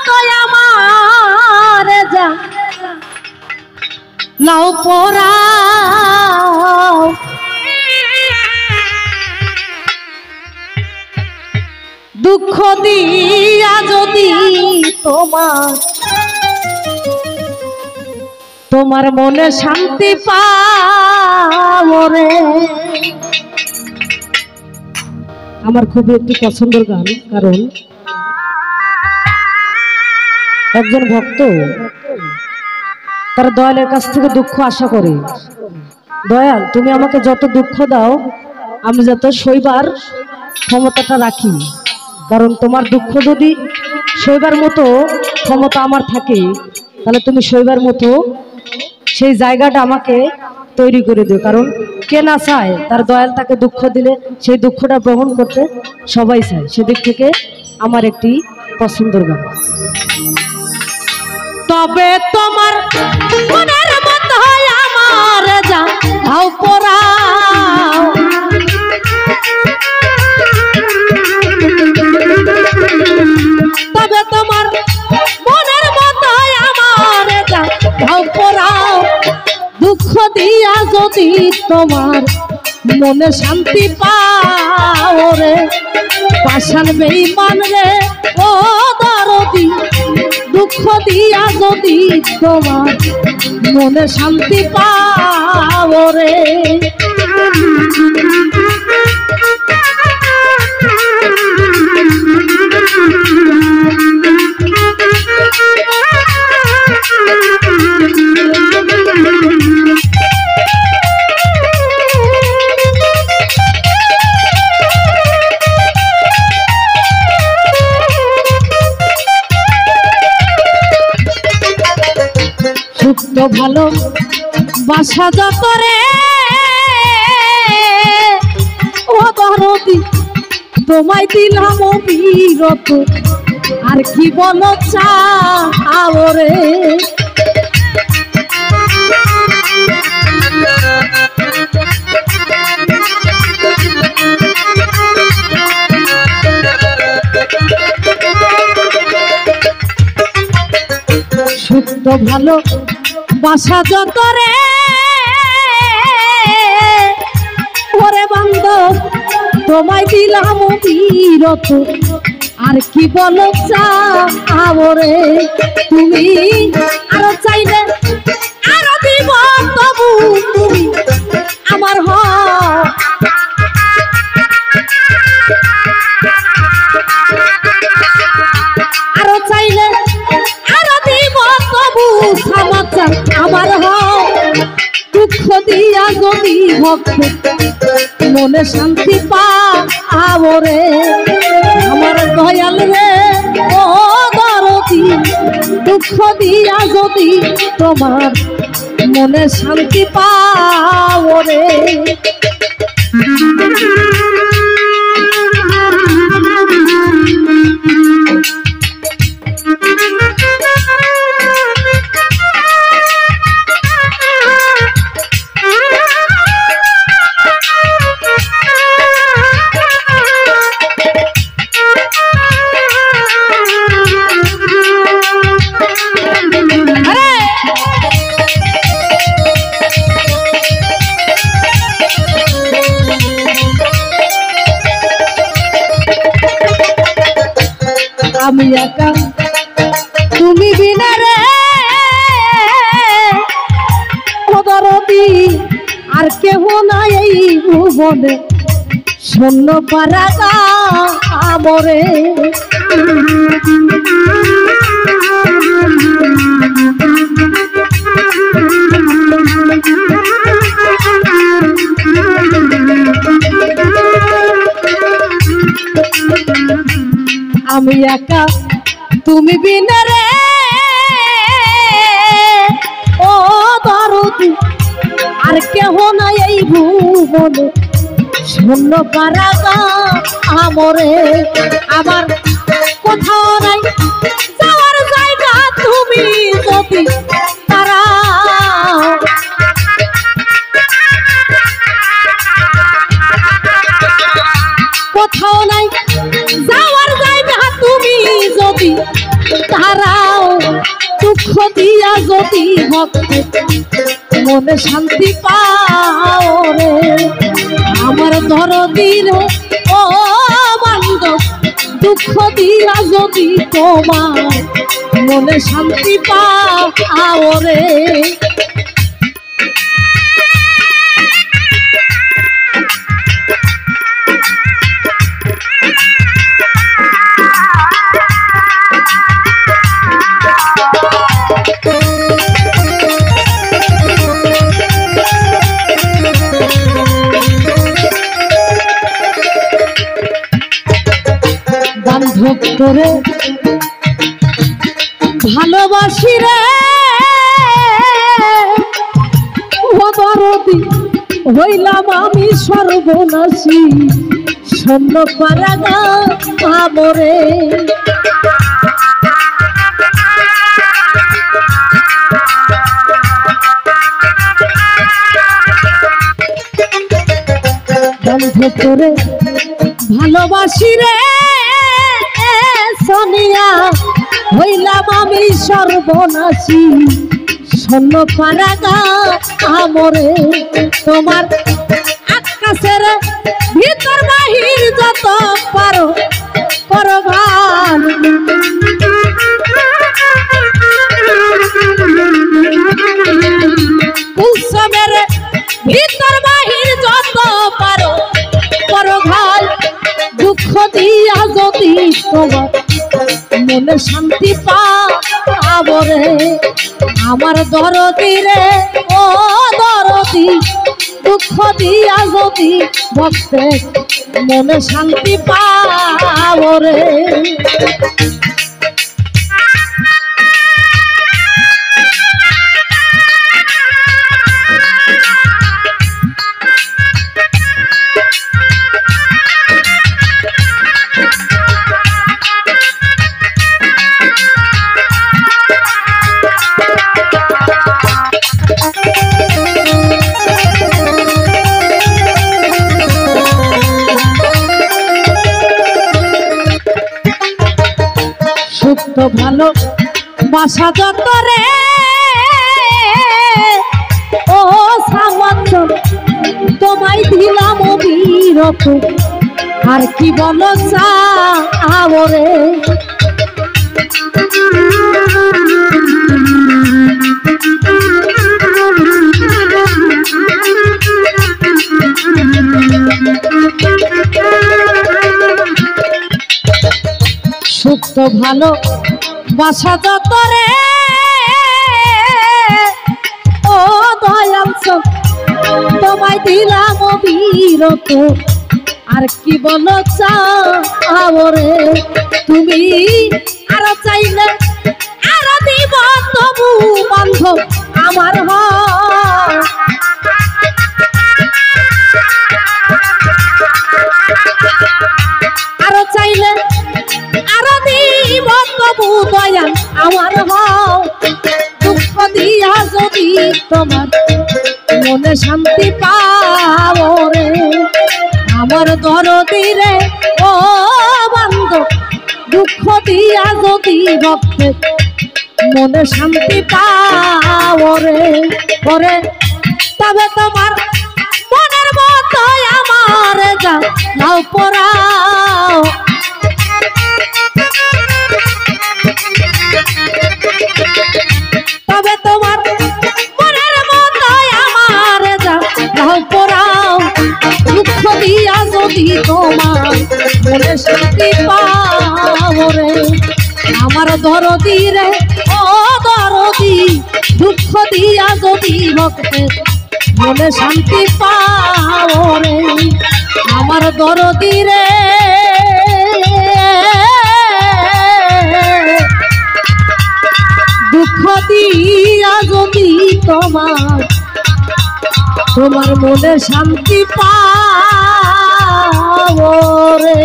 মতো আমার যা লাও পরাও দুঃখ দিয়া যদি তোমার মনে শান্তি পাও রে। আমার খুবই একটি পছন্দের গান, কারণ একজন ভক্ত তার দয়ালের কাছ থেকে দুঃখ আশা করে, দয়াল তুমি আমাকে যত দুঃখ দাও আমি যত সইবার ক্ষমতাটা রাখি, কারণ তোমার দুঃখ যদি সইবার মতো ক্ষমতা আমার থাকে তাহলে তুমি সইবার মতো সেই জায়গাটা আমাকে তৈরি করে দিও। কারণ কে না চায় তার দয়াল তাকে দুঃখ দিলে সেই দুঃখটা গ্রহণ করতে সবাই চায়। সেদিক থেকে আমার একটি পছন্দের গান। তবে তোমার মনের মতো আমার যা হাও পরাও তবে তোমার মনের মতো আমার যা হাও পরাও দুঃখ দিয়া যদি তোমার মনে শান্তি পাও রে। পাষাণ বেঈমান রে ও দরদি দুঃখ দিয়া যদি তোমার মনে শান্তি পাও রে। সুপ্ত ভালো বাসা যত রে ও দরদি তোমায় দিলাম বিরত আর কি বলো চাও রে। সুপ্ত ভালো বাসা যত রে ওরে বান্ধব তোমায় দিলাম বিরত আর কি বলো চাও রে। তুমি আরো চাইলে আরো দিব তবু তুমি আমার আরো চাইলে আরো দিব তবু সমাচার আমার দুঃখ দিয়া যদি ভক্ত মনে শান্তি পাও রে। আমার দয়াল রে ও দরদি দুঃখ দিয়া যদি তোমার মনে শান্তি পাও রে। আমি একা তুমি বিনা রে ও দরদি আর কেহ নাই এই ভুবনে শূন্য পারাগা আমরে। আমি একা তুমি বিনা রে ও দরদি আর কেহ নাই এই ভুবনে শূন্য কারাগা আমরে। আমার কোথাও নাই যাওয়ার জায়গা তুমি যদি তারা কোথাও নাই যাওয়ার জায়গা তুমি যদি তারাও দুঃখ দিয়া যদি ভক্তে মনে শান্তি পাও রে আমার দরদির ও বান্ধব দুঃখ দিয়া যদি তোমার মনে শান্তি পাও রে বান্ধব করে ভালোবাসি রে ও দরদি হইলাম আমি সর্বনাশী শূন্য পারাগা আমরে বান্ধব করে ভালোবাসি রে সোনিয়া হইলাম আমি সর্বনাশী শূন্য পারাগা আমরে তোমার আকাশের ভিতর বাহির যত পারো করো গান উৎসবের ভিতর বাহির যত পারো করো গান দুঃখ দিয়া যদি তোমার মনে শান্তি পাবো রে আমার দরদি রে ও দরদি দুঃখ দিয়া যদি ভক্তে মনে শান্তি পাবো রে সুপ্ত ভালো বাসা যত রে ও সামর্থ্য তোমায় দিলাম অবিরত আর কি বলো চাও রে সুপ্ত ভালো বাসা যত রে ও দয়াল তোমায় দিলাম অবিরত আর কি বলো চাও রে তুমি আরো চাইলে আরো দিব তবু বান্ধব আমার আরো চাইলে আরো দিব তবু দয়াল আমার দুঃখ দিয়া যদি তোমার মনে শান্তি পাও রে আমার দরদি রে ও বান্ধব দুঃখ দিয়া যদি ভক্তে মনে শান্তি পাও রে ওরে তবে তোমার মনের মতো আমার যা নাও পরাও তবে তোমার মনের মতো আমার যা নাও পরাও দুঃখ দিয়া যদি তোমার মনে শান্তি পাও রে আমার দরদি রে ও দরদি দুঃখ দিয়া যদি ভক্তে মনে শান্তি পাও রে আমার দরদি রে দুঃখ দিয়া যদি তোমার মনে শান্তি পাও রে।